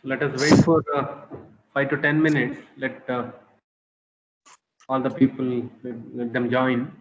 Let us wait for 5 to 10 minutes. Let all the people, let them join.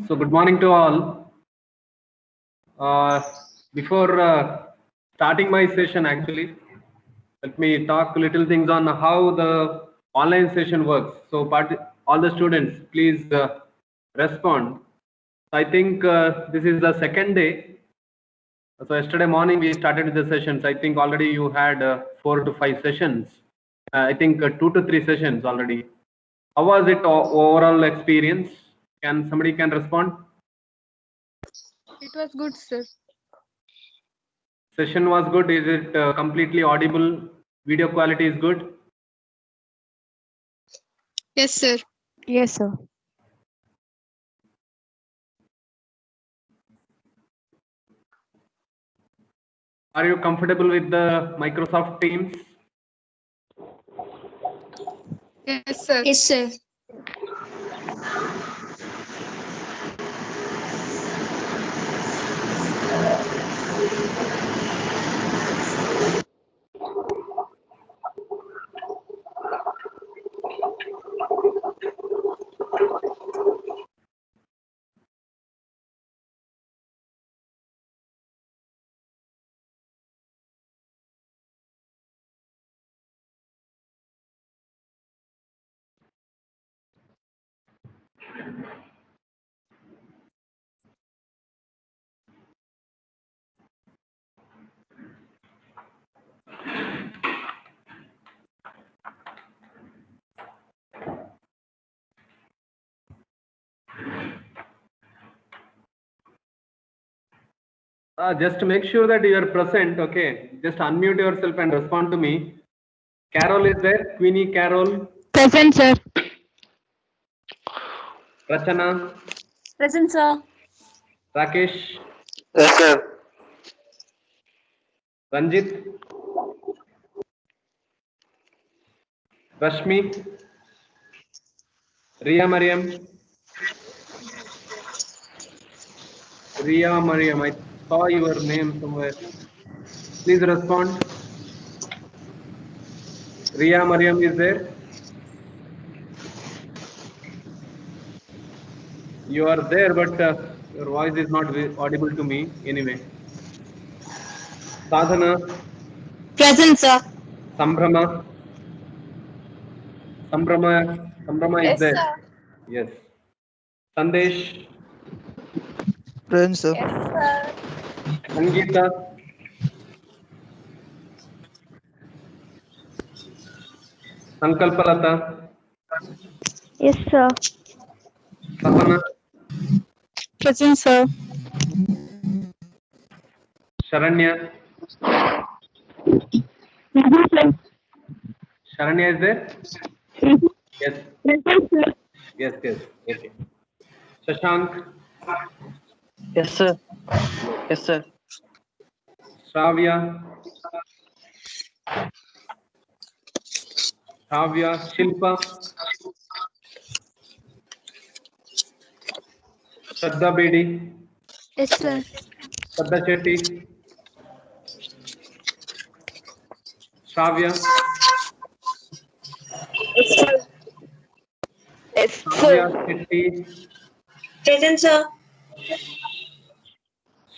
So good morning to all. Before starting my session, actually, let me talk little things on how the online session works. So all the students, please respond. I think this is the second day. So yesterday morning we started the sessions. I think already you had 4 to 5 sessions. I think 2 to 3 sessions already. How was it overall experience? Can somebody respond? It was good, sir. Session was good. Is it completely audible? Video quality is good? Yes, sir. Yes, sir. Are you comfortable with the Microsoft Teams? Yes, sir. Yes, sir. Just make sure that you are present. Okay, just unmute yourself and respond to me. Carol is there? Queenie Carol? Present, sir. Rachana? Present, sir. Rakesh? Yes, sir. Ranjit? Rashmi? Ria Mariam? Ria Mariam, I saw your name somewhere. Please respond. Ria Mariam is there? You are there, but your voice is not audible to me anyway. Sadhana? Present, sir. Sambrama? Sambrama is Yes, there? sir. Yes. Sandesh? Present, sir. Yes, sir. Sangeeta? Sankalpalata? Yes, sir. Sapana? Present, sir. Sharanya? Present, sir. Sharanya is there? Yes. Present, sir. Yes, yes. Okay. Shashank? Yes, sir. Yes, sir. Shravya? Shilpa? Shraddha Bedi? Yes, sir. Shraddha Chetty? Shravya, Yes, Shravya Shetty, Present, sir.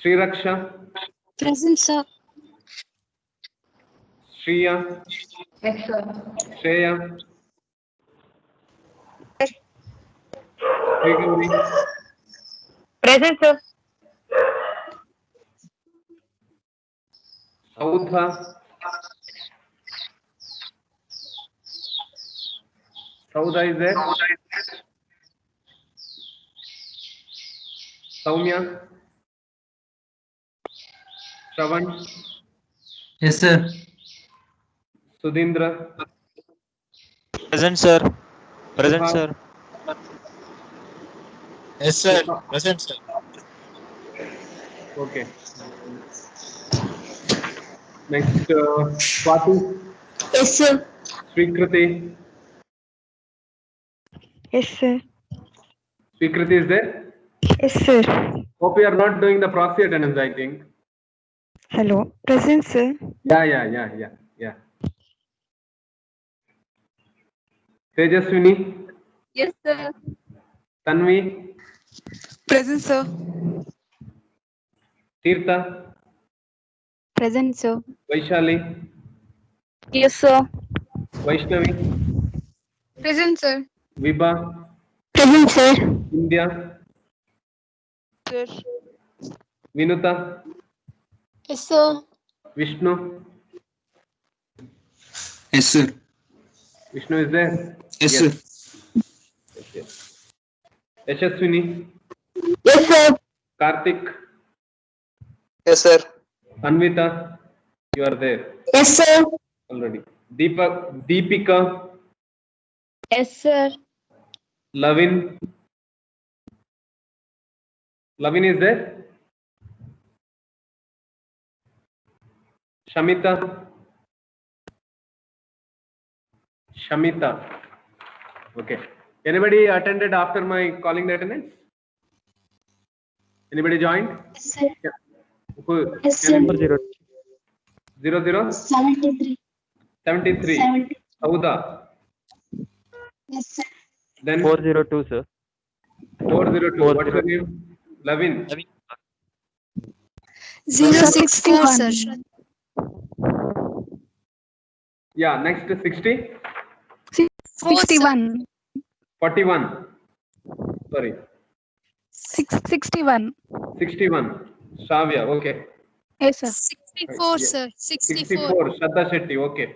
Sriraksha, Present, sir. Shriya, Yes, sir. Shreya, Srigauri, Present, sir. Saudha, Saudha is there? Soumya, Shravan, Yes, sir. Sudhindra, Present, sir. Present, Subha, sir. Yes, sir. Subha. Present, sir. Okay. Next, Swati, Yes, sir. Srikriti. Yes, sir. Srikriti is there? Yes, sir. Hope you are not doing the proxy attendance, I think. Hello. Present, sir. Yeah. Tejaswini, Yes, sir. Tanvi, Present, sir. Tirtha, Present, sir. Vaishali, Yes, sir. Vaishnavi, Present, sir. Vibha, Present, sir. India, Sir. Vinuta, Yes, sir. Vishnu. Yes, sir. Vishnu is there? Yes, sir. Yes. Yashaswini, Yes, sir. Karthik, Yes, sir. Anvita, you are there Yes, sir. already. Deepika, Yes, sir. Lavin. Lavin is there? Shamita. Okay. Anybody attended after my calling the attendance? Anybody joined? Yes, sir. Yeah. Who? Yes, Can sir. you- 00 73. 73. 70. Sauda. Yes, sir. Then 402, sir. 402. What's your name? Lavin. 064, sir. Yeah. Next 60. 61. 41. Sorry. 61. 61. Shavya. Okay. Yes, sir. 64, Yeah. sir. 64. Shraddha Shetty. Okay.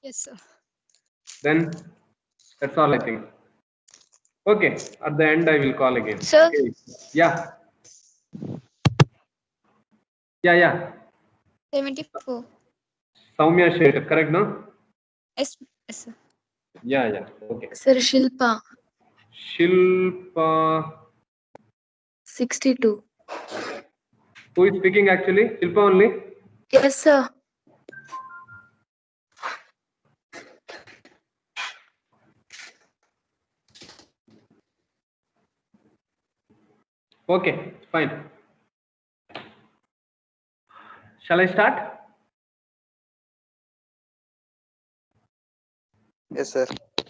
Yes, sir. Then that's all I think. Okay. At the end, I will call again. Sir. Okay. Yeah. Yeah. 74. Soumya Shetty. Correct, no? Yes, sir. Yeah. Okay. Sir, Shilpa. Shilpa. 62. Who is speaking actually? Shilpa only? Yes, sir. Okay, fine. Shall I start? Yes, sir.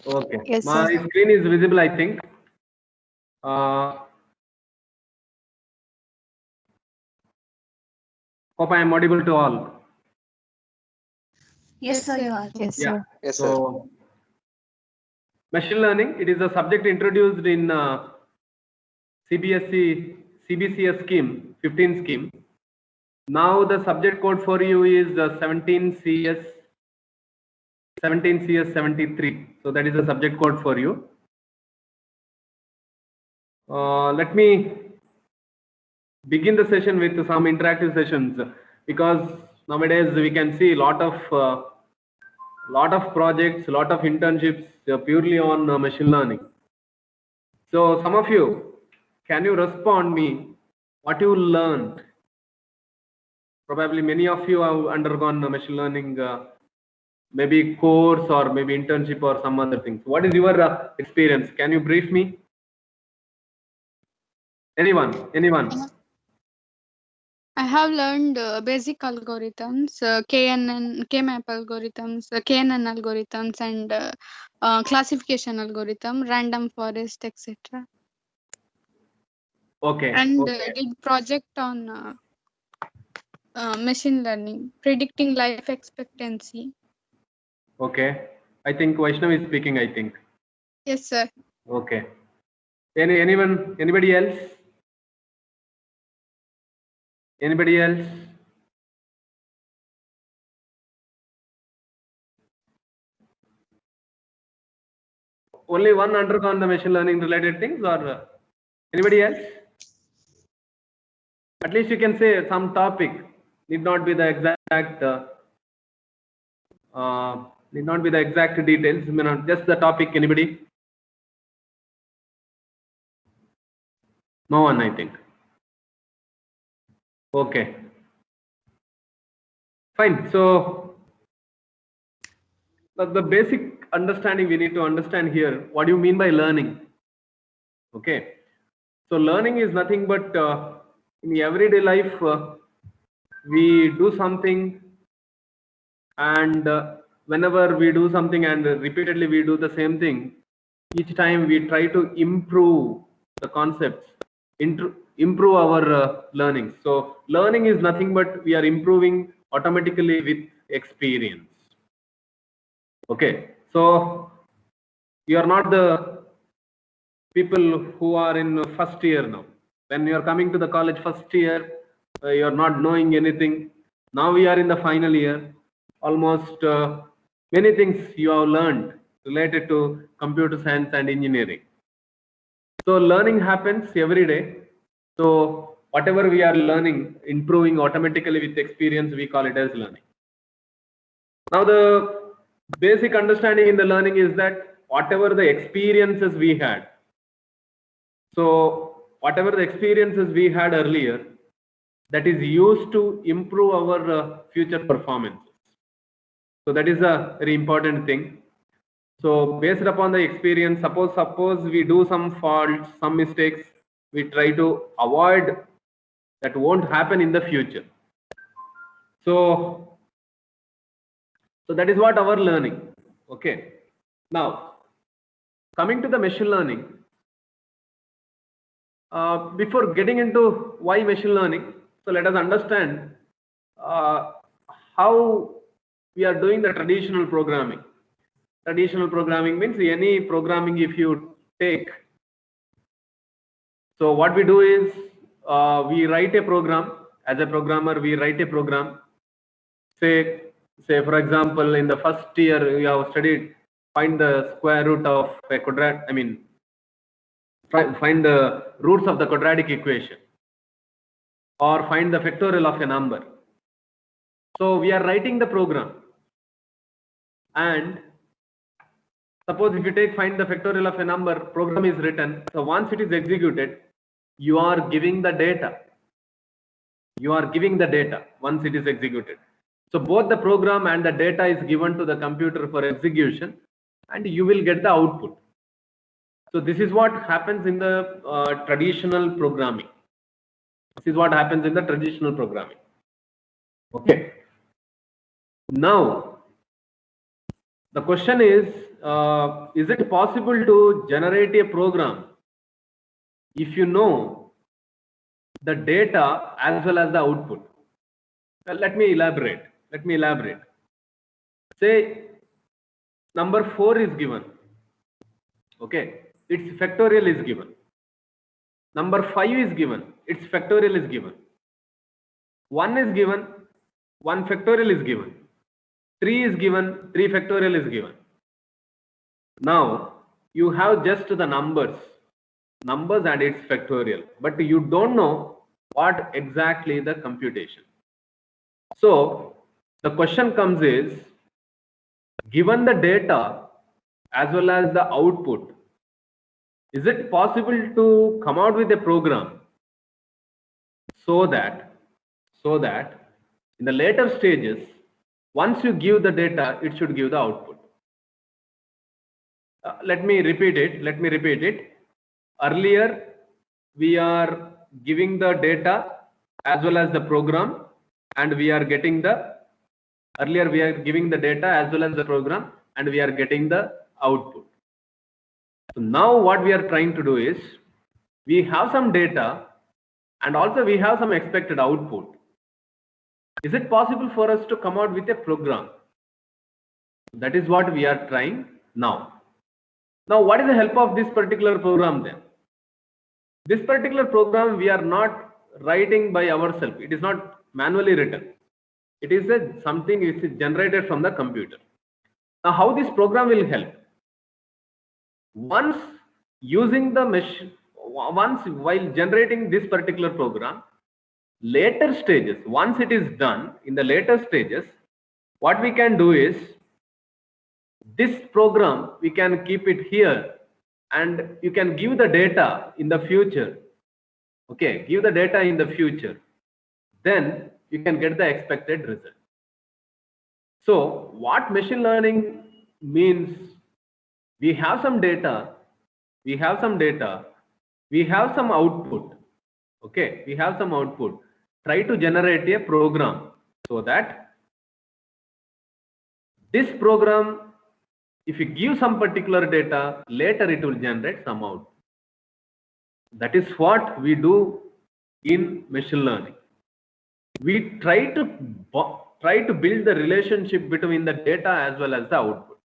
Okay. Yes, My sir. screen is visible, I think. Hope I am audible to all. Yes, sir, you are. Yes, Yeah. sir. Yes, sir. So, machine learning, it is a subject introduced in CBCS scheme, 15 scheme. Now the subject code for you is 17CS 73. So that is the subject code for you. Let me begin the session with some interactive sessions, because nowadays we can see lot of projects, lot of internships purely on machine learning. So some of you, can you respond me what you learned? Probably many of you have undergone machine learning, maybe course or maybe internship or some other things. What is your experience? Can you brief me? Anyone? I have learned basic algorithms, KNN, KMAP algorithms, KNN algorithms, and classification algorithm, random forest, etc. Okay. And Okay. did project on machine learning, predicting life expectancy. Okay. I think Vaishnav is speaking, I think. Yes, sir. Okay. Anybody else? Anybody else? Only one undergone the machine learning related things, or anybody else? At least you can say some topic. Need not be the exact. Need not be the exact details. I mean, just the topic. Anybody? No one, I think. Okay. Fine. So the basic understanding we need to understand here. What do you mean by learning? Okay. So learning is nothing but in everyday life we do something, and whenever we do something and repeatedly we do the same thing, each time we try to improve the concepts, improve our learning. So learning is nothing but we are improving automatically with experience. Okay, so you are not the people who are in first year now. When you are coming to the college first year, you are not knowing anything. Now we are in the final year. Almost many things you have learned related to computer science and engineering. So learning happens every day. So whatever we are learning, improving automatically with experience, we call it as learning. Now the basic understanding in the learning is that whatever the experiences we had, so whatever the experiences we had earlier, that is used to improve our future performances. So that is a very important thing. So based upon the experience, suppose we do some faults, some mistakes, we try to avoid that won't happen in the future. So that is what our learning. Okay. Now coming to the machine learning. Before getting into why machine learning, so let us understand how we are doing the traditional programming. Traditional programming means any programming if you take. So what we do is we write a program. As a programmer, we write a program. Say for example, in the first year you have studied find the square root of a quadrant. I mean, find the roots of the quadratic equation, or find the factorial of a number. So we are writing the program, and suppose if you take find the factorial of a number, program is written. So once it is executed, you are giving the data. You are giving the data once it is executed. So both the program and the data is given to the computer for execution, and you will get the output. So this is what happens in the traditional programming. This is what happens in the traditional programming. Okay. Now, the question is it possible to generate a program if you know the data as well as the output? Well, let me elaborate. Say number 4 is given. Okay. Its factorial is given. Number 5 is given. Its factorial is given. 1 is given. 1 factorial is given. 3 is given. 3 factorial is given. Now you have just the numbers and its factorial, but you don't know what exactly the computation. So the question comes is, given the data as well as the output, is it possible to come out with a program so that in the later stages, once you give the data, it should give the output? Let me repeat it. Earlier we are giving the data as well as the program, and we are getting the, earlier we are giving the data as well as the program, and we are getting the output. So now what we are trying to do is, we have some data and also we have some expected output. Is it possible for us to come out with a program? That is what we are trying now. Now, what is the help of this particular program then? This particular program we are not writing by ourselves. It is not manually written. It is something which is generated from the computer. Now, how this program will help? Once using the machine, once while generating this particular program, later stages, once it is done, in the later stages, what we can do is, this program we can keep it here, and you can give the data in the future. Okay, give the data in the future, then you can get the expected result. So what machine learning means, we have some data, we have some output. Okay, we have some output. Try to generate a program so that this program, if you give some particular data, later it will generate some output. That is what we do in machine learning. We try to build the relationship between the data as well as the output,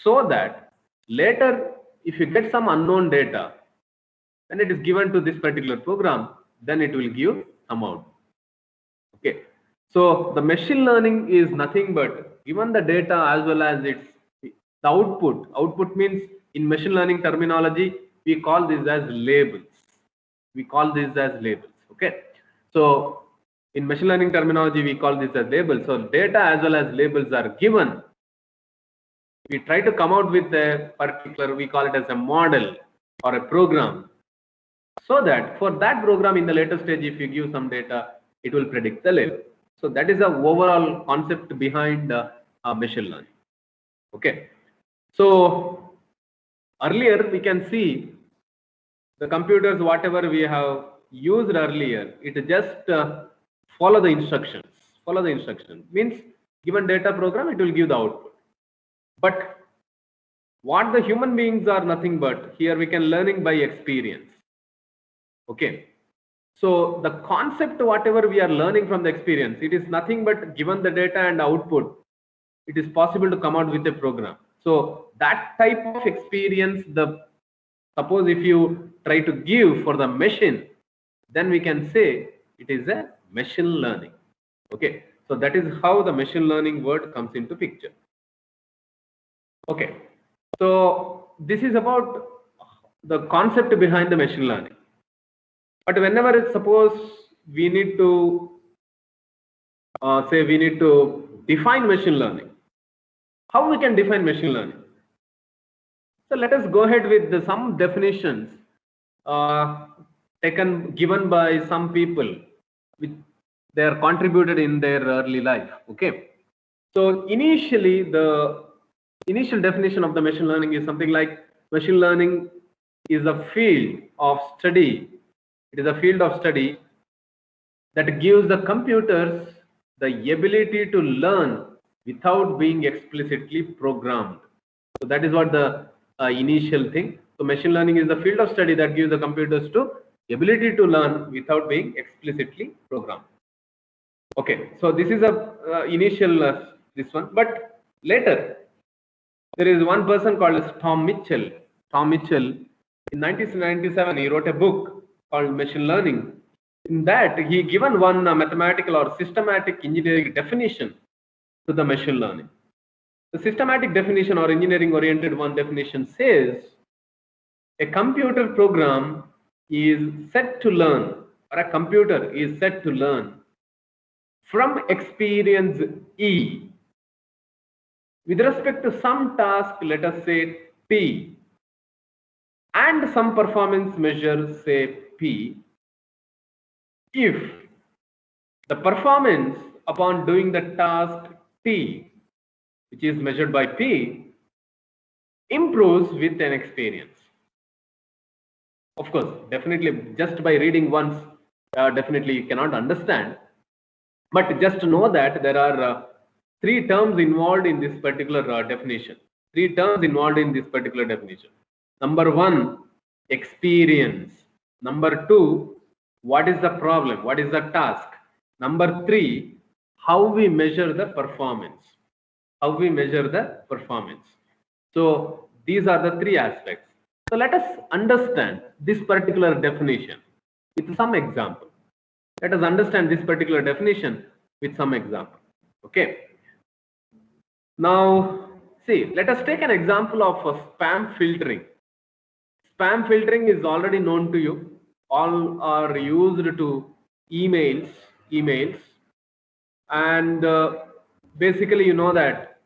so that later if you get some unknown data, when it is given to this particular program, then it will give some output. Okay, so the machine learning is nothing but given the data as well as its the output. Output means, in machine learning terminology, we call this as labels. We call this as labels. Okay, so in machine learning terminology, we call this as labels. So data as well as labels are given. We try to come out with a particular, we call it as a model or a program, so that for that program in the later stage, if you give some data, it will predict the label. So that is the overall concept behind machine learning. Okay, so earlier we can see the computers, whatever we have used earlier, it just follow the instructions. Follow the instruction means, given data program, it will give the output. But what the human beings are nothing but, here we can learning by experience. Okay, so the concept, whatever we are learning from the experience, it is nothing but given the data and output, it is possible to come out with a program. So that type of experience, suppose if you try to give for the machine, then we can say it is a machine learning. Okay, so that is how the machine learning word comes into picture. Okay, so this is about the concept behind the machine learning. But whenever suppose we need to say we need to define machine learning, how we can define machine learning? So let us go ahead with some definitions given by some people, which they are contributed in their early life. Okay, so initially the initial definition of the machine learning is something like, machine learning is a field of study. It is a field of study that gives the computers the ability to learn without being explicitly programmed. So that is what the initial thing. So machine learning is the field of study that gives the computers to ability to learn without being explicitly programmed. Okay, so this is a initial this one. But later there is one person called as Tom Mitchell. Tom Mitchell, in 1997, he wrote a book called Machine Learning. In that, he given one mathematical or systematic engineering definition to the machine learning. The systematic definition or engineering oriented one definition says, a computer program is set to learn, or a computer is set to learn from experience E with respect to some task, let us say T, and some performance measure, say P, if the performance upon doing the task T, which is measured by P, improves with an experience. Of course, definitely just by reading once, definitely you cannot understand. But just know that there are three terms involved in this particular definition. Three terms involved in this particular definition. Number one, experience. Number two, what is the problem? What is the task? Number three, how we measure the performance. How we measure the performance. So these are the three aspects. So let us understand this particular definition with some example. Let us understand this particular definition with some example. Okay. Now, see, let us take an example of spam filtering. Spam filtering is already known to you. All are used to emails, and basically you know that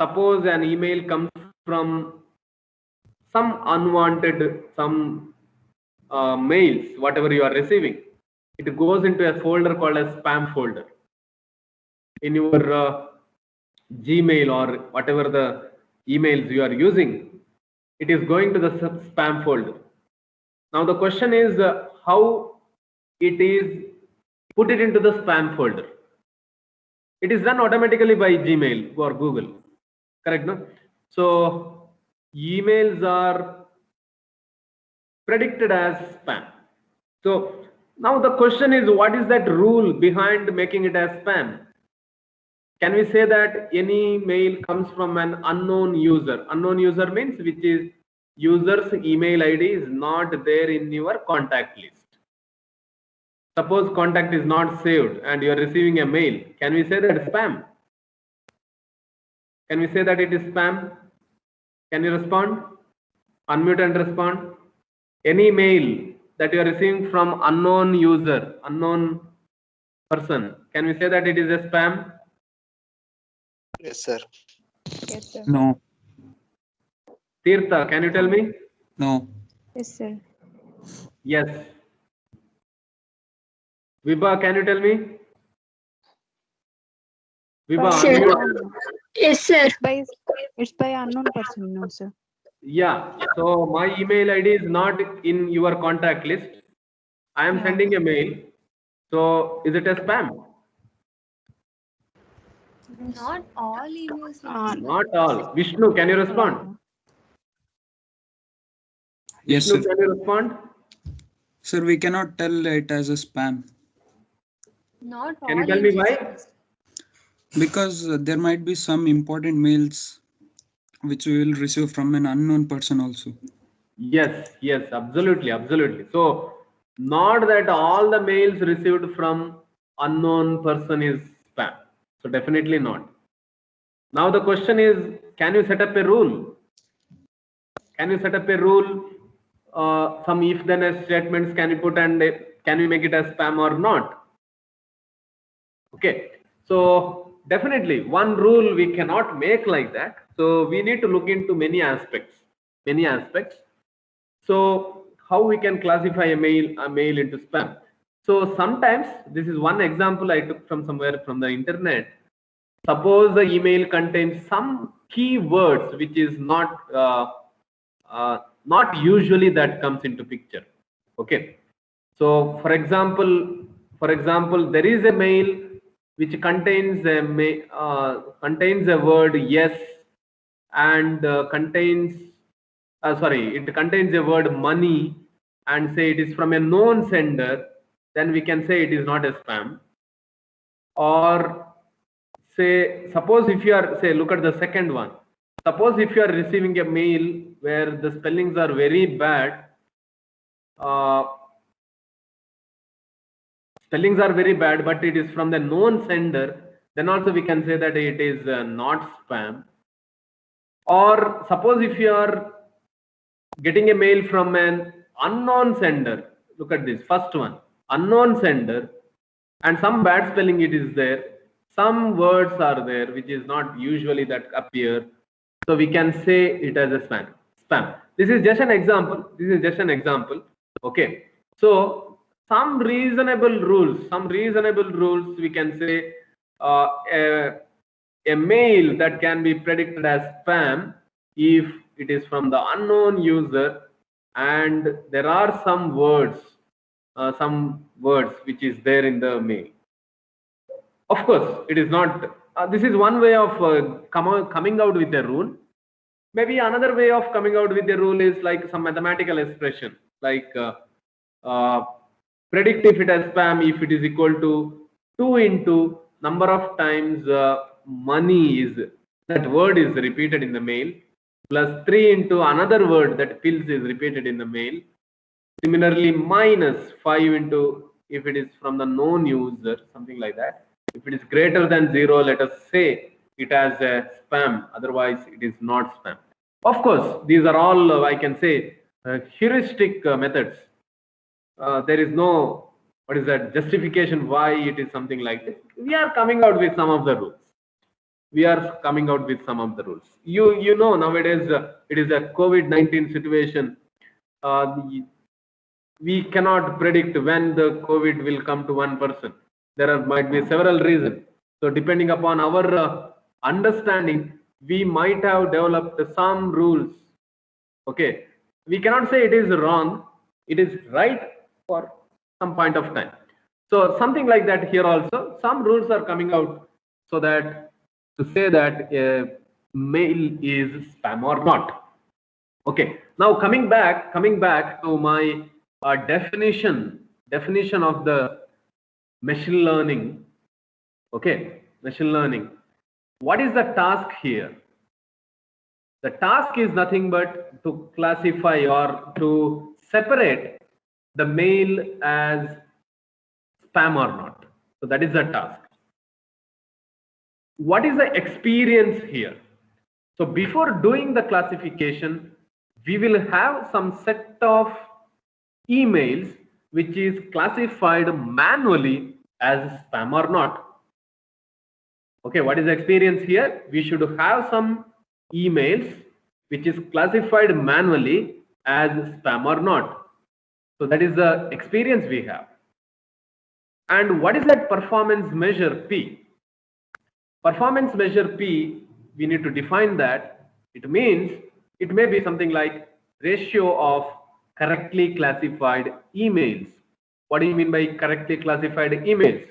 suppose an email comes from some unwanted, some mails, whatever you are receiving, it goes into a folder called as spam folder in your Gmail or whatever the emails you are using. It is going to the spam folder. Now the question is how it is put it into the spam folder. It is done automatically by Gmail or Google, correct? No? So emails are predicted as spam. So now the question is, what is that rule behind making it as spam? Can we say that any mail comes from an unknown user? Unknown user means which is user's email ID is not there in your contact list. Suppose contact is not saved and you are receiving a mail. Can we say that it's spam? Can we say that it is spam? Can you respond? Unmute and respond. Any mail that you are receiving from unknown user, unknown person, can we say that it is a spam? Yes, sir. Yes, sir. No. Tirtha, can you tell me? No. Yes, sir. Yes. Vibha, can you tell me? Vibha, Sir. unmute. Yes, sir. It's by unknown person, no, sir. Yeah. So my email ID is not in your contact list. I am Yeah. sending a mail. So is it a spam? Not all emails. Not all. Vishnu, can you respond? Yes, Vishnu, sir. can you respond? Sir, we cannot tell it as a spam Not all. Can you tell me why? because there might be some important mails which we will receive from an unknown person also. Yes, yes, absolutely, absolutely. So not that all the mails received from unknown person is spam. So definitely not. Now the question is, can you set up a rule? Can you set up a rule? Some if then else statements can you put and can we make it as spam or not? Okay. So definitely one rule we cannot make like that. So we need to look into many aspects. Many aspects. So how we can classify a mail into spam? So sometimes this is one example I took from somewhere from the internet. Suppose the email contains some keywords which is not usually that comes into picture. Okay. So for example, there is a mail which contains a word yes and it contains a word money and say it is from a known sender, then we can say it is not a spam. Or say, suppose if you are, say, look at the second one. Suppose if you are receiving a mail where the spellings are very bad, but it is from the known sender, then also we can say that it is not spam. Or suppose if you are getting a mail from an unknown sender, look at this first one, unknown sender, and some bad spelling it is there, some words are there which is not usually that appear, so we can say it as a spam. This is just an example. Okay, so some reasonable rules we can say a mail that can be predicted as spam if it is from the unknown user and there are some words some words which is there in the mail. Of course, it is not. This is one way of coming out with a rule. Maybe another way of coming out with a rule is like some mathematical expression, like predict if it has spam if it is equal to 2 into number of times money is, that word is repeated in the mail, plus 3 into another word that pills is repeated in the mail. Similarly, minus 5 into if it is from the known user, something like that. If it is greater than 0, let us say it has a spam, otherwise it is not spam. Of course, these are all, I can say, heuristic methods. There is no, what is that, justification why it is something like this. We are coming out with some of the rules. You know, nowadays it is a COVID-19 situation. We cannot predict when the COVID will come to one person. Might be several reasons. So depending upon our understanding, we might have developed some rules. Okay, we cannot say it is wrong. It is right for some point of time. So something like that here also. Some rules are coming out so that to say that a mail is spam or not. Okay. Now coming back to my definition of the machine learning. Okay, machine learning. What is the task here? The task is nothing but to classify or to separate the mail as spam or not. So that is the task. What is the experience here? So before doing the classification, we will have some set of emails which is classified manually as spam or not. Okay, what is the experience here? We should have some emails which is classified manually as spam or not. So that is the experience we have. And what is that performance measure P? Performance measure P, we need to define that. It means it may be something like ratio of correctly classified emails. What do you mean by correctly classified emails?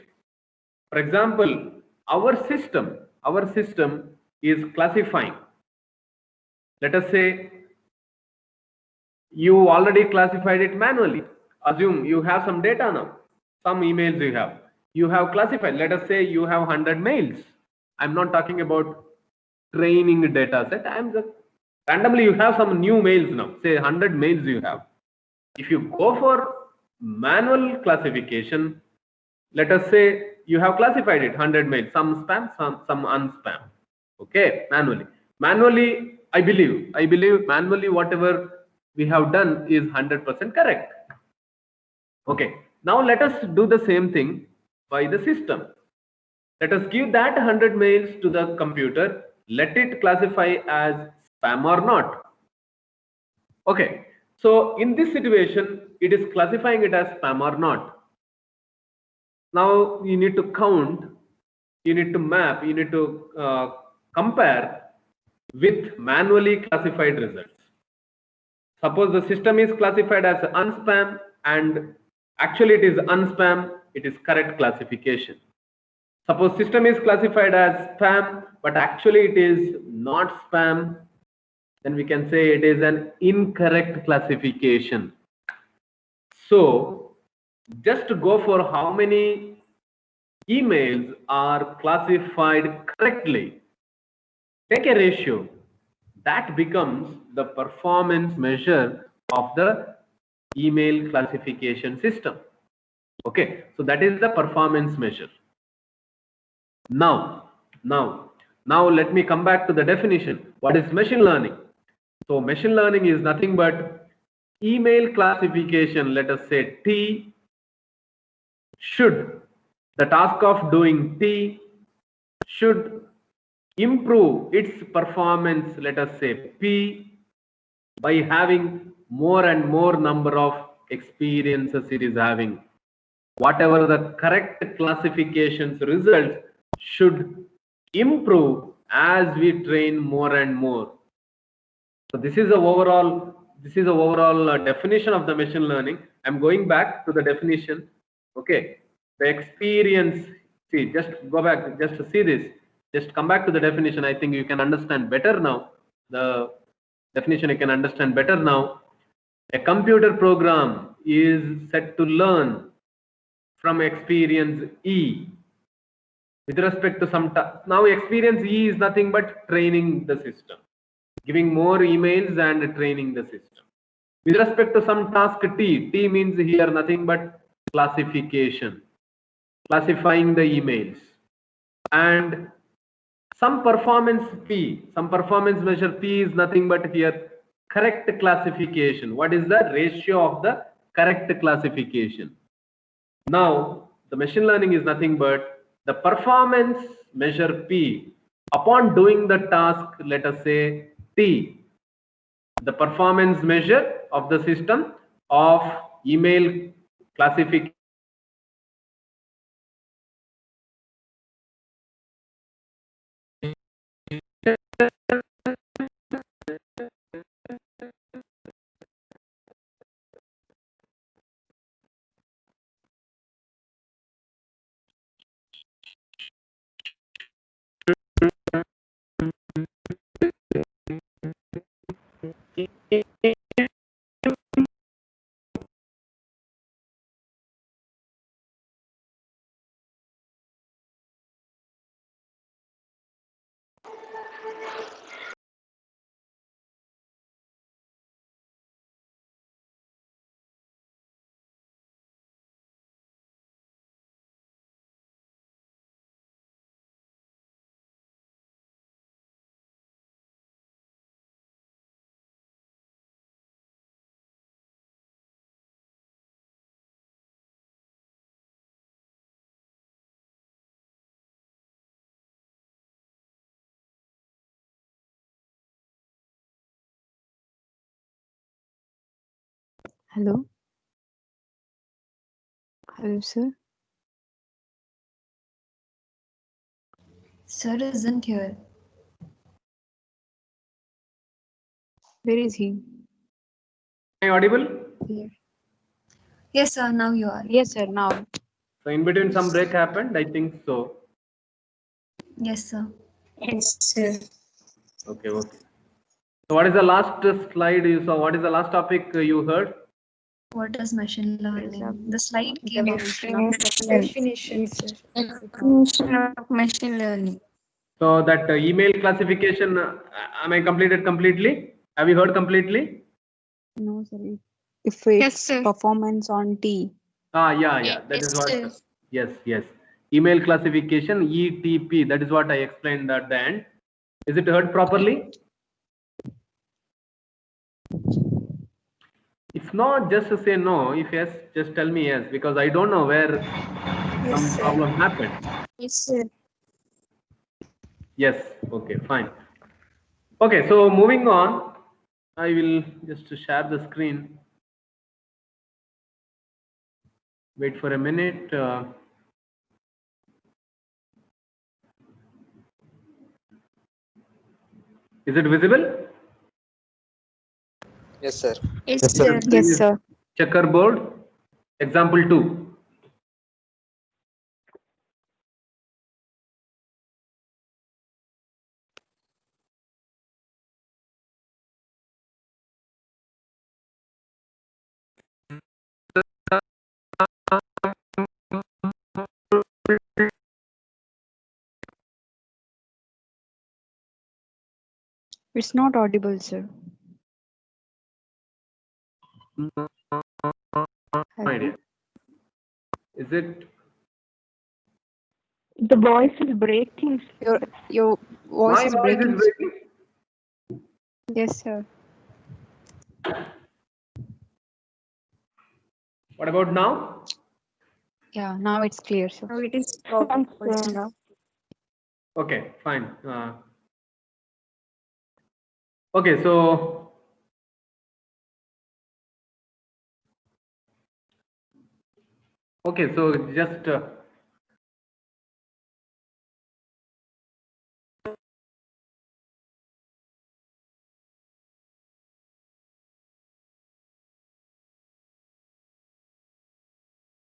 For example, our system is classifying. Let us say you already classified it manually. Assume you have some data now, some emails you have classified. Let us say you have 100 mails. I'm not talking about training data set. I'm just randomly you have some new mails now. Say 100 mails you have. If you go for manual classification, let us say you have classified it 100 mails, some spam, some unspam. Okay, manually, I believe manually whatever we have done is 100% correct. Okay, now let us do the same thing by the system. Let us give that 100 mails to the computer. Let it classify as spam or not. Okay, so in this situation, it is classifying it as spam or not. Now you need to count, you need to map, you need to compare with manually classified results. Suppose the system is classified as unspam and actually it is unspam, it is correct classification. Suppose system is classified as spam, but actually it is not spam, then we can say it is an incorrect classification. So just to go for how many emails are classified correctly, take a ratio. That becomes the performance measure of the email classification system. Okay, so that is the performance measure. Now let me come back to the definition. What is machine learning? So machine learning is nothing but email classification. Let us say T should, the task of doing T should improve its performance, let us say P, by having more and more number of experiences it is having. Whatever the correct classifications results should improve as we train more and more. So this is the overall this is the overall definition of the machine learning. I'm going back to the definition. Okay, the experience. See, just go back, just to see this. Just come back to the definition. I think you can understand better now. The definition you can understand better now. A computer program is set to learn from experience E with respect to some now experience E is nothing but training the system, giving more emails and training the system. With respect to some task T means here nothing but classification, classifying the emails, and some performance P, some performance measure P is nothing but here correct classification. What is the ratio of the correct classification? Now, the machine learning is nothing but the performance measure P upon doing the task, let us say T, the performance measure of the system of email classification. Hello? Hello, sir? Sir isn't here. Where is he? Am I audible? Here. Yes, sir, now you are. Yes, sir, now. So in between some break happened, I think so. Yes, sir. Yes, sir. Okay, okay. So what is the last slide you saw? What is the last topic you heard? What is machine learning? The slide came up. Definition. Yes, sir. Definition of machine learning. So that email classification, am I completed completely? Have you heard completely? No, sir. If Yes, it's sir. performance on T. Yeah. That is what. Yes. Email classification, ETP. That is what I explained at the end. Is it heard properly? If not, just to say no. If yes, just tell me yes, because I don't know where some problem happened. Yes, sir. Yes. Okay, fine. Okay, so moving on, I will just share the screen. Wait for a minute. Is it visible? Yes, sir. Yes, So sir. the screen Yes, is sir. checkerboard. Example 2. It's not audible, sir. No Hello? idea. Is it? The voice is breaking. Your voice My is voice breaking. is breaking. Yes, sir. What about now? Yeah, now it's clear, sir. Now it is proper now. Okay, fine. Okay, so just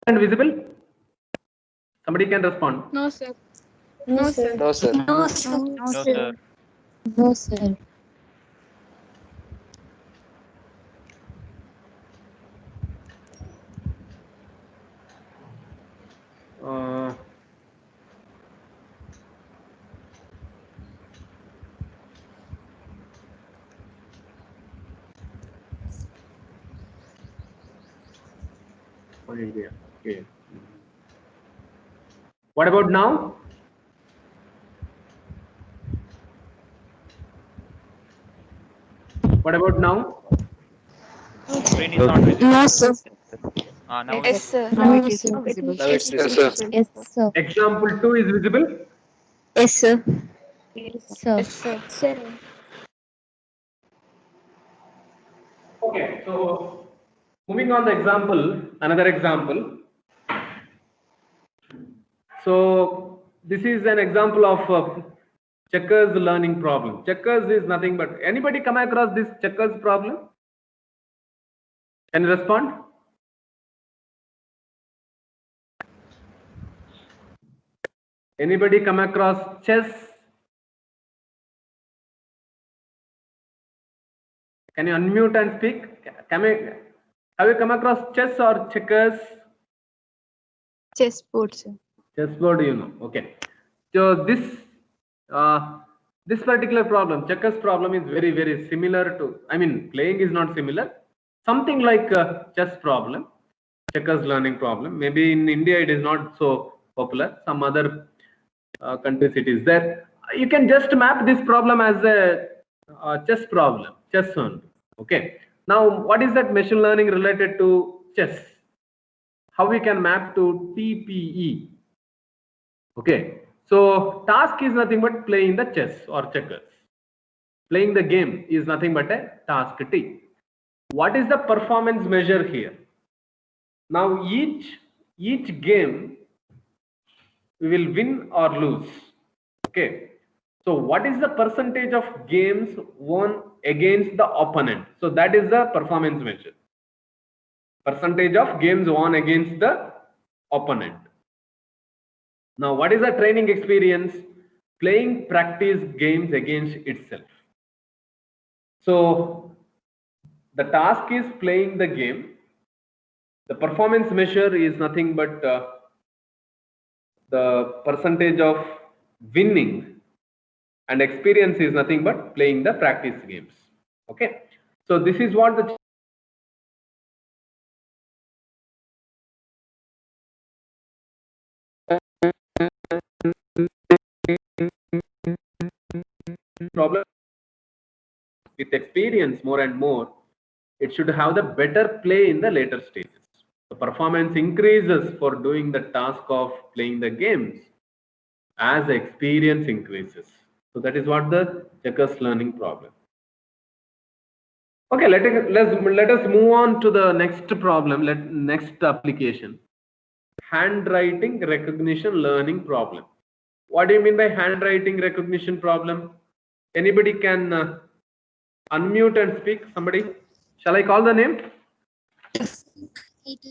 And visible? Somebody can respond. No, sir. No, sir. No, sir. No, sir. No, sir. No, sir. Uh, okay. What about now? What about now? Screen is not visible. No, sir. Now Yes, it's sir. No, Now it is sir. visible. Now it's Yes, visible. sir. Yes, sir. Example 2 is visible. Yes, sir. Yes, sir. Yes, sir. Sir. Okay, so moving on the example, another example. So this is an example of checkers learning problem. Checkers is nothing but, anybody come across this checkers problem? Can you respond? Anybody come across chess? Can you unmute and speak? Have you come across chess or checkers? Chessboard, sir. Chessboard, you know. Okay. So this particular problem, checkers problem, is very, very similar to, I mean, playing is not similar. Something like a chess problem, checkers learning problem. Maybe in India it is not so popular. Some other countries it is there. You can just map this problem as a chess problem, chess only. Okay. Now, what is that machine learning related to chess? How we can map to TPE? Okay. So task is nothing but playing the chess or checkers. Playing the game is nothing but a task T. What is the performance measure here? Now each game we will win or lose. Okay. So what is the percentage of games won against the opponent? So that is the performance measure. Percentage of games won against the opponent. Now what is the training experience? Playing practice games against itself. So the task is playing the game. The performance measure is nothing but the percentage of winning, and experience is nothing but playing the practice games. Okay. So this is what the problem. With experience more and more, it should have the better play in the later stages. The performance increases for doing the task of playing the games as the experience increases. So that is what the checkers learning problem. Okay, let us move on to the next problem. Next application, handwriting recognition learning problem. What do you mean by handwriting recognition problem? Anybody can unmute and speak. Somebody, shall I call the name? It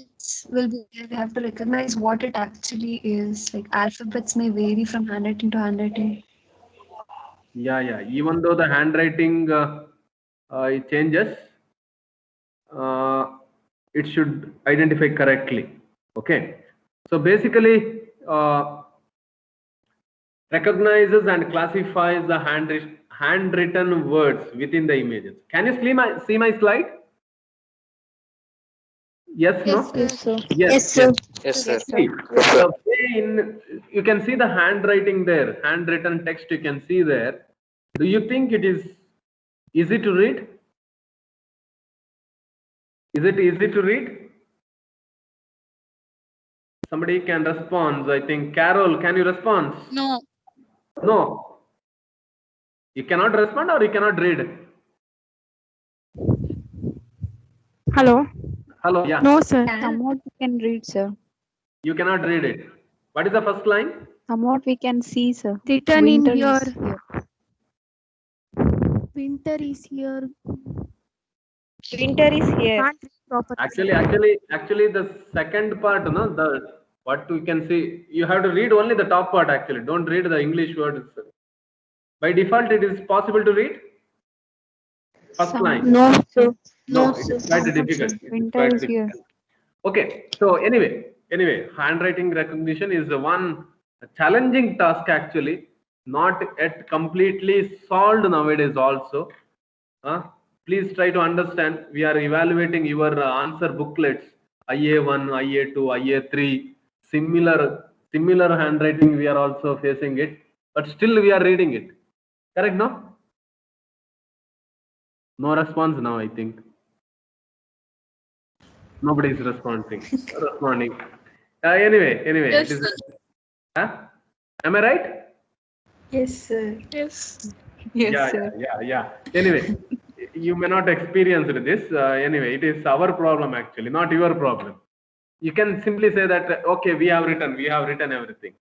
will be, we have to recognize what it actually is. Like alphabets may vary from handwriting to handwriting. Yeah. Even though the handwriting it changes, it should identify correctly. Okay. So basically, recognizes and classifies the handwritten words within the images. Can you see my slide? Yes, no? Yes, sir. Yes, sir. Yes, sir. See, the way you can see the handwriting there, handwritten text you can see there. Do you think it is easy to read? Is it easy to read? Somebody can respond. I think Carol, can you respond? No. No. You cannot respond or you cannot read? Hello. Hello, yeah. No, sir. Somewhat we can read, sir. You cannot read it. What is the first line? Somewhat we can see, sir. Written in Winter here. is here. Winter is here. Printer is here. Can't read properly. Actually, the second part, no, the what we can see, you have to read only the top part. Actually, don't read the English words. By default, it is possible to read first line. No, sir. No, No, it sir. is quite difficult. It is Printer quite is here. difficult. Okay, so anyway, handwriting recognition is one challenging task actually, not yet completely solved nowadays also. Please try to understand, we are evaluating your answer booklets, IA1, IA2, IA3, similar handwriting we are also facing it, but still we are reading it. Correct, no? No response now, I think. Nobody is responding. Anyway, Yes, it is. sir. Am I right? Yes, sir. Yes. Yes, sir. Yeah. Anyway, you may not experience this. Anyway, it is our problem actually, not your problem. You can simply say that, okay, we have written everything.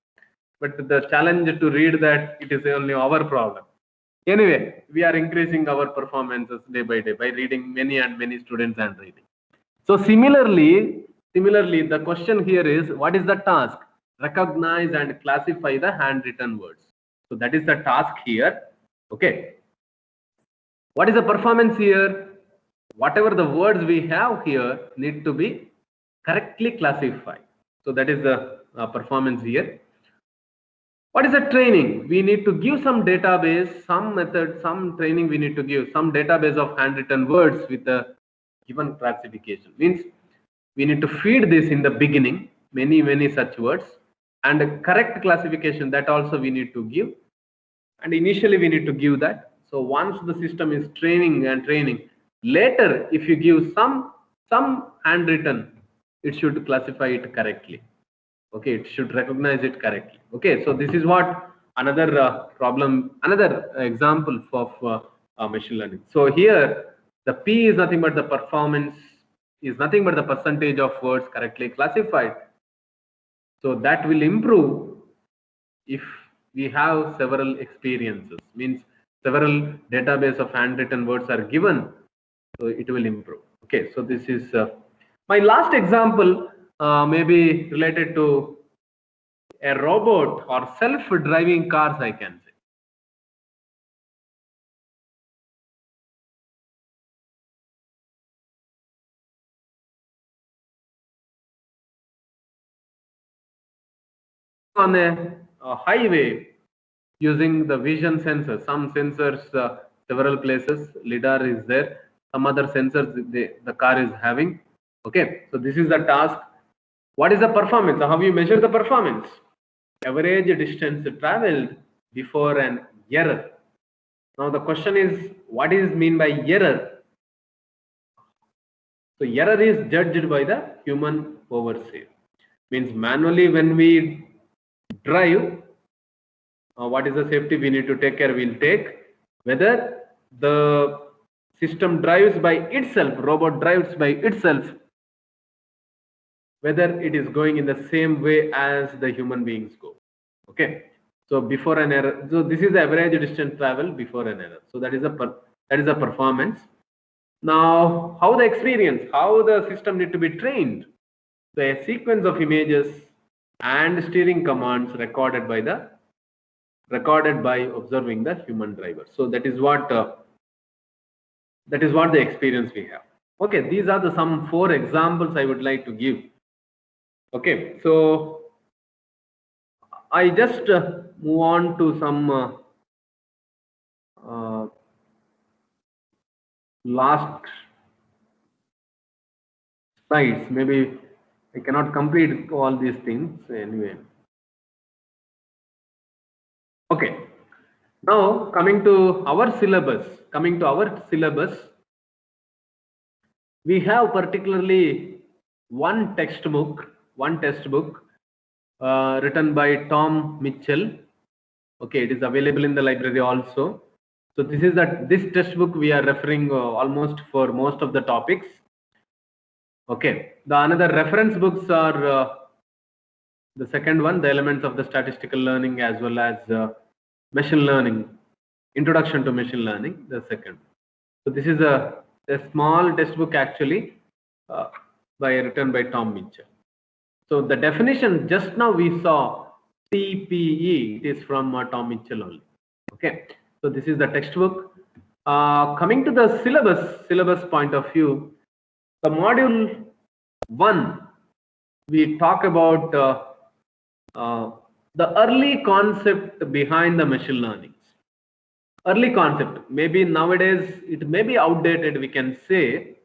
But the challenge to read that, it is only our problem. Anyway, we are increasing our performances day by day by reading many students and reading. So similarly, the question here is, what is the task? Recognize and classify the handwritten words. So that is the task here. Okay. What is the performance here? Whatever the words we have here need to be correctly classified. So that is the performance here. What is the training? We need to give some database, some method, some training we need to give, some database of handwritten words with a given classification. Means we need to feed this in the beginning, many such words, and a correct classification, that also we need to give. And initially we need to give that. So once the system is training, later if you give some handwritten, it should classify it correctly. Okay, it should recognize it correctly. Okay, so this is what another another example of machine learning. So here the P is nothing but the performance, is nothing but the percentage of words correctly classified. So that will improve if we have several experiences, means several database of handwritten words are given, so it will improve. Okay, so this is my last example, maybe related to a robot or self-driving cars, I can say. On a highway using the vision sensors, some sensors, several places, lidar is there, some other sensors the car is having. Okay, so this is the task. What is the performance? How you measure the performance? Average distance traveled before an error. Now the question is, what is mean by error? So error is judged by the human overseer. Means manually when we drive, what is the safety we need to take care? We'll take whether the system drives by itself, robot drives by itself, whether it is going in the same way as the human beings go. Okay, so before an error, so this is the average distance travel before an error. So that is a performance. Now, how the experience, how the system need to be trained? So a sequence of images and steering commands recorded by observing the human driver. So that is what the experience we have. Okay, these are the some 4 examples I would like to give. Okay, so I just move on to some last slides. Maybe I cannot complete all these things anyway. Okay, now coming to our syllabus, we have particularly one textbook written by Tom Mitchell. Okay, it is available in the library also. So this textbook we are referring almost for most of the topics. Okay, the another reference books are the second one, the elements of the statistical learning, as well as machine learning, introduction to machine learning, the second. So this is a a small textbook actually written by Tom Mitchell. So the definition just now we saw CPE, it is from Tom Mitchell only. Okay, so this is the textbook. Coming to the syllabus point of view, the module 1, we talk about the early concept behind the machine learning. Early concept, maybe nowadays it may be outdated, we can say.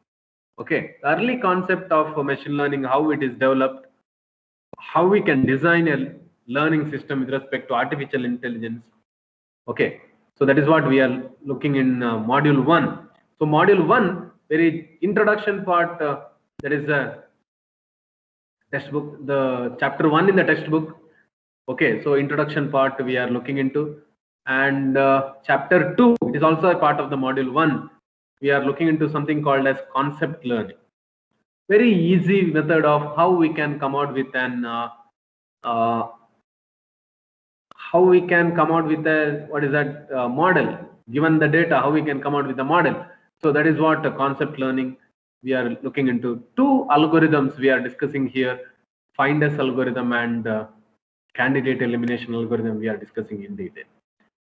Okay, early concept of machine learning, how it is developed, how we can design a learning system with respect to artificial intelligence. Okay, so that is what we are looking in module 1. So module 1, very introduction part, that is a textbook, the chapter 1 in the textbook. Okay, so introduction part we are looking into, and chapter 2, it is also a part of the module 1. We are looking into something called as concept learning. Very easy method of how we can come out with an model. Given the data, how we can come out with a model. So that is what concept learning we are looking into. 2 algorithms we are discussing here: Finders algorithm and candidate elimination algorithm we are discussing in detail.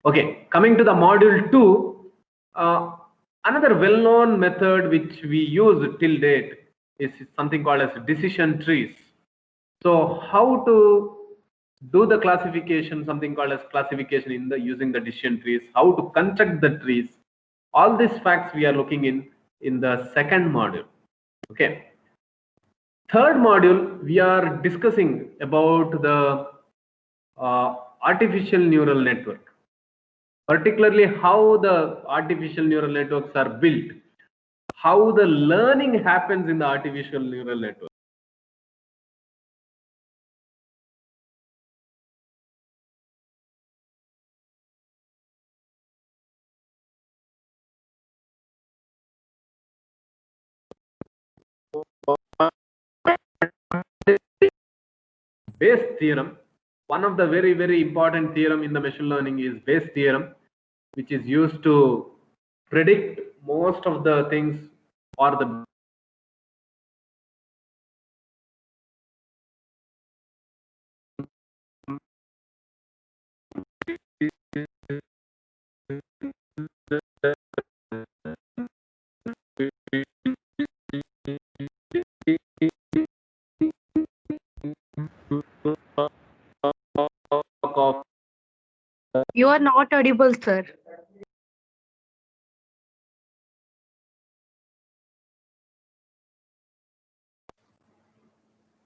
Okay, coming to the module 2, another well-known method which we use till date is something called as decision trees. So how to do the classification, something called as classification in the using the decision trees, how to construct the trees, all these facts we are looking in the second module. Okay, third module we are discussing about the artificial neural network, particularly how the artificial neural networks are built, how the learning happens in the artificial neural network. Bayes theorem, one of the very, very important theorem in the machine learning is Bayes theorem, which is used to predict most of the things or the of. You are not audible, sir.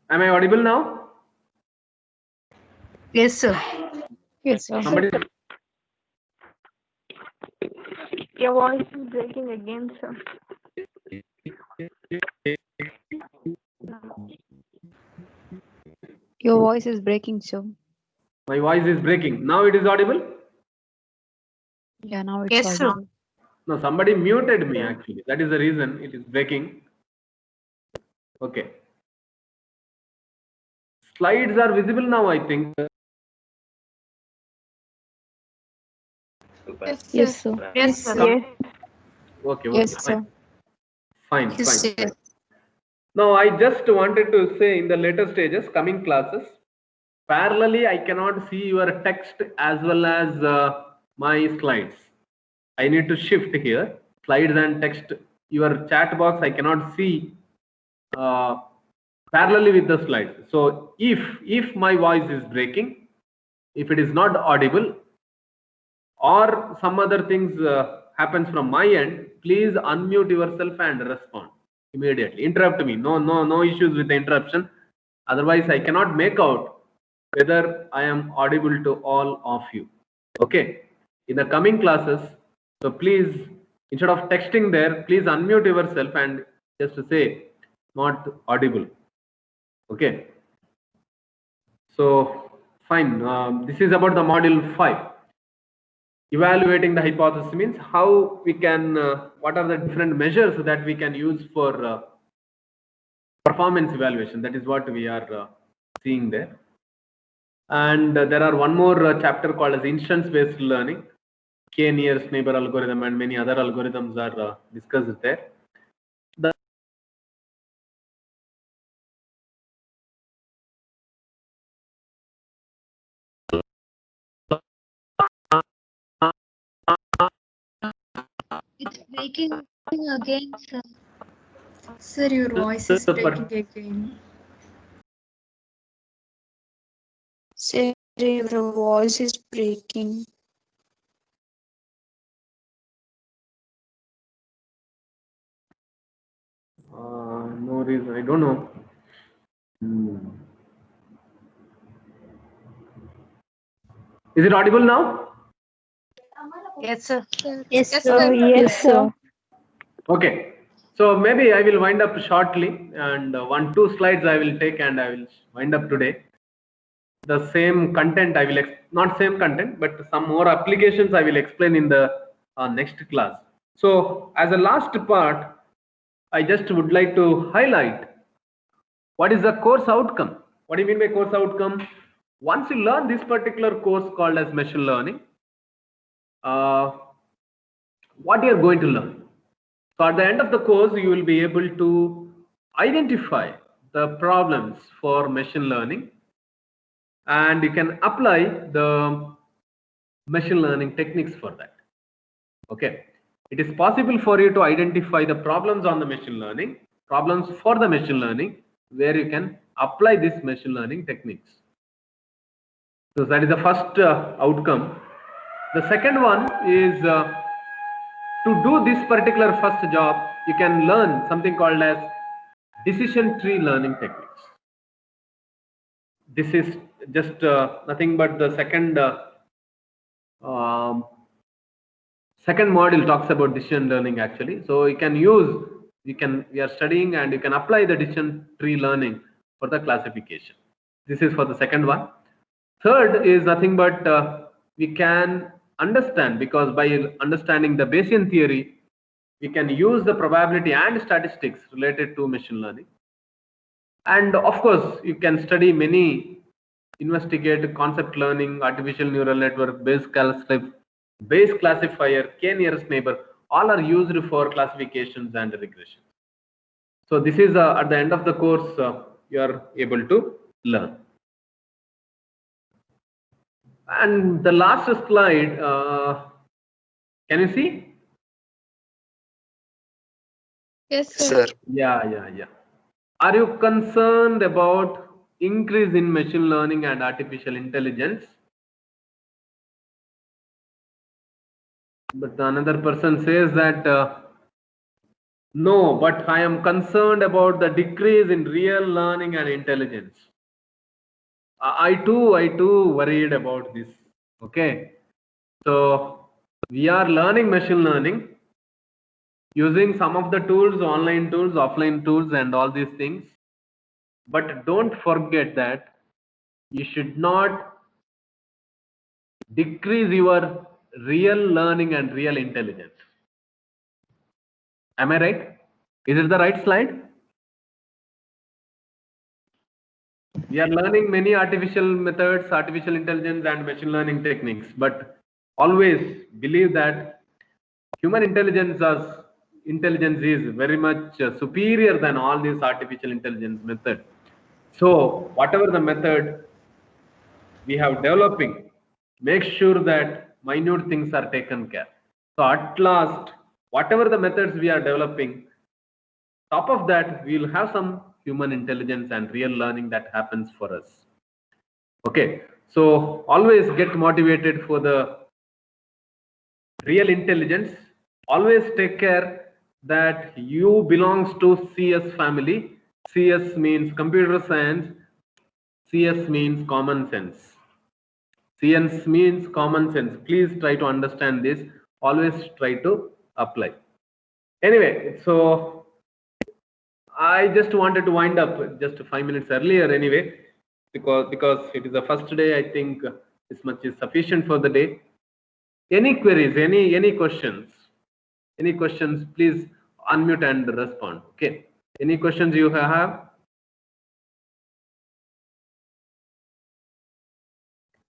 Am I audible now? Yes, sir. Yes, sir. Somebody. Your voice is breaking again, sir. Your voice is breaking, sir. My voice is breaking. Now it is audible? Yeah, now it's Yes, sir. audible. No, somebody muted me actually. That is the reason it is breaking. Okay. Slides are visible now, I think. Yes, sir. Yes, sir. Okay, Yes, okay, sir. fine. Yes, Fine. sir. Now, I just wanted to say in the later stages, coming classes, parallelly, I cannot see your text as well as my slides. I need to shift here, slides and text. Your chat box, I cannot see parallelly with the slides. So if my voice is breaking, if it is not audible, or some other things happens from my end, please unmute yourself and respond immediately. Interrupt me. No issues with the interruption. Otherwise, I cannot make out whether I am audible to all of you. Okay. In the coming classes, so please, instead of texting there, please unmute yourself and just say not audible. Okay. So fine. This is about the module 5. Evaluating the hypothesis means how we can, what are the different measures that we can use for performance evaluation. That is what we are seeing there. And there are one more chapter called as instance-based learning. K-nearest neighbor algorithm and many other algorithms are discussed there. breaking again, sir. Sir, your voice is breaking again. Sir, your voice is breaking. No reason. I don't know. Is it audible now? Yes, sir. Yes, Yes, sir. Yes, sir. Okay. So maybe I will wind up shortly, and 1-2 slides I will take and I will wind up today. The same content I will not same content, but some more applications I will explain in the next class. So as a last part, I just would like to highlight what is the course outcome. What do you mean by course outcome? Once you learn this particular course called as machine learning, what you are going to learn. So at the end of the course, you will be able to identify the problems for machine learning, and you can apply the machine learning techniques for that. Okay, it is possible for you to identify the problems on the machine learning, problems for the machine learning, where you can apply these machine learning techniques. So that is the first outcome. The second one is to do this particular first job, you can learn something called as decision tree learning techniques. This is just nothing but the second second module talks about decision learning actually. So you can use, we are studying and you can apply the decision tree learning for the classification. This is for the second one. Third is nothing but we can understand, because by understanding the Bayesian theory, we can use the probability and statistics related to machine learning. And of course, you can study many, investigate concept learning, artificial neural network, Bayes classifier, k-nearest neighbor, all are used for classifications and regression. So this is at the end of the course, you are able to learn. And the last slide, can you see? Yes, sir. Sir, Yeah. Are you concerned about increase in machine learning and artificial intelligence? But another person says that no, but I am concerned about the decrease in real learning and intelligence. I too worried about this. Okay, so we are learning machine learning using some of the tools, online tools, offline tools, and all these things. But don't forget that you should not decrease your real learning and real intelligence. Am I right? Is it the right slide? We are learning many artificial methods, artificial intelligence and machine learning techniques, but always believe that human intelligence is very much superior than all these artificial intelligence methods. So whatever the method we have developing, make sure that minute things are taken care. So at last, whatever the methods we are developing, top of that, we will have some human intelligence and real learning that happens for us. Okay, so always get motivated for the real intelligence. Always take care that you belongs to CS family. CS means computer science. CS means common sense. CS means common sense. Please try to understand this. Always try to apply. Anyway, so I just wanted to wind up just 5 minutes earlier anyway, because it is the first day. I think this much is sufficient for the day. Any queries, any questions? Any questions, please unmute and respond. Okay. Any questions you have?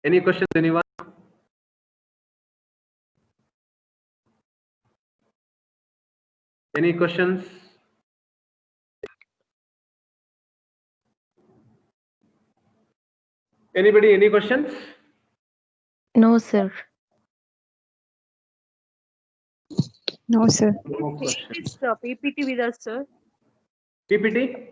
Any questions, anyone? Any questions? Anybody, any questions? No, sir. No, sir. No question. It's PPT with us, sir. PPT?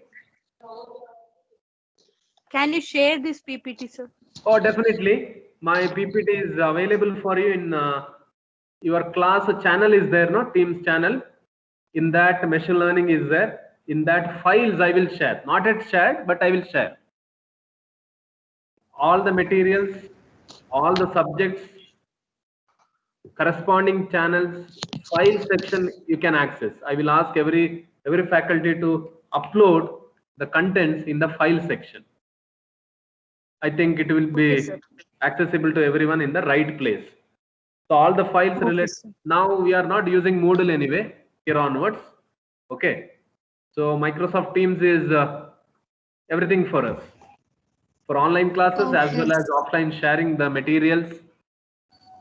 Can you share this PPT, sir? Oh, definitely. My PPT is available for you in your class channel is there, no? Teams channel. In that machine learning is there. In that files I will share. Not yet shared, but I will share. All the materials, all the subjects, corresponding channels, file section you can access. I will ask every faculty to upload the contents in the file section. I think it will be sir. accessible to everyone in the right place. So all the files Okay, related. sir. Now we are not using Moodle anyway here onwards. Okay. So Microsoft Teams is everything for us. For online classes as Okay. well as offline sharing the materials,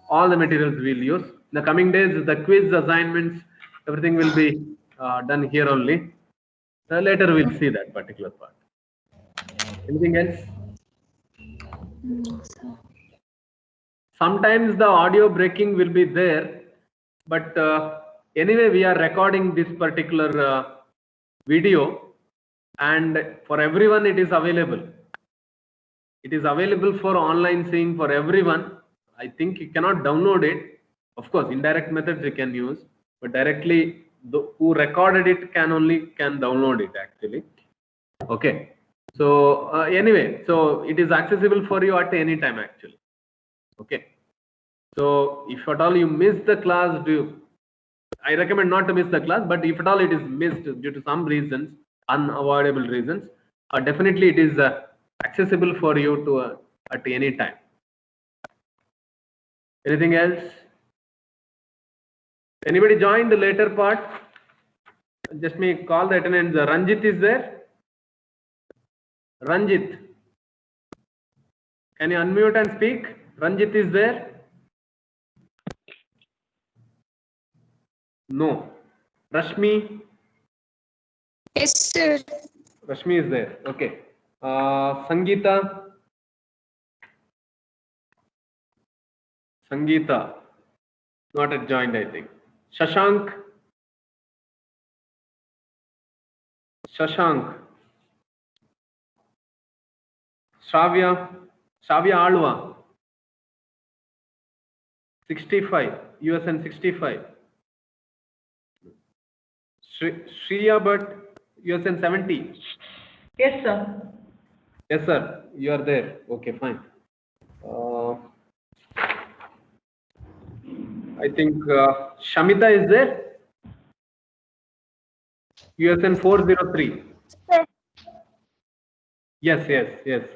all the materials we'll use. In the coming days, the quiz assignments, everything will be done here only. Later we'll see that particular part. Anything else? No, sir. Sometimes the audio breaking will be there, but anyway we are recording this particular video, and for everyone it is available. It is available for online seeing for everyone. I think you cannot download it. Of course, indirect methods you can use, but directly who recorded it can download it actually. Okay. So anyway, so it is accessible for you at any time actually. Okay. So if at all you miss the class, I recommend not to miss the class, but if at all it is missed due to some reasons, unavoidable reasons, definitely it is accessible for you to at any time. Anything else? Anybody joined the later part? Just me call the attendance. Ranjit is there? Ranjit. Can you unmute and speak? Ranjit is there? No. Rashmi? Yes, sir. Rashmi is there. Okay. Sangeeta? Sangeeta. Not yet joined, I think. Shashank? Shashank? Shravya? Shravya Alwa? 65. USN 65. Shriya Bhatt? USN 70. Yes, sir. Yes, sir. You are there. Okay, fine. I think Shamita is there. USN 403. Yes,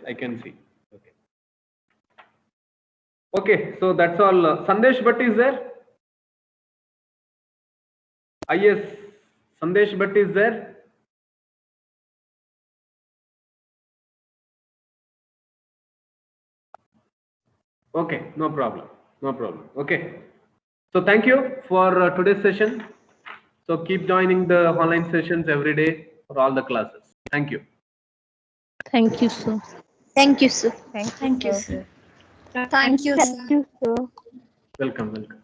I can see. Okay. Okay, so that's all. Sandesh Bhatt is there. Yes, Sandesh Bhatt is there. Okay, no problem. No problem. Okay. So thank you for today's session. So keep joining the online sessions every day for all the classes. Thank you. Thank you, sir. Thank you, sir. Thank you, sir. Thank you, sir. Welcome.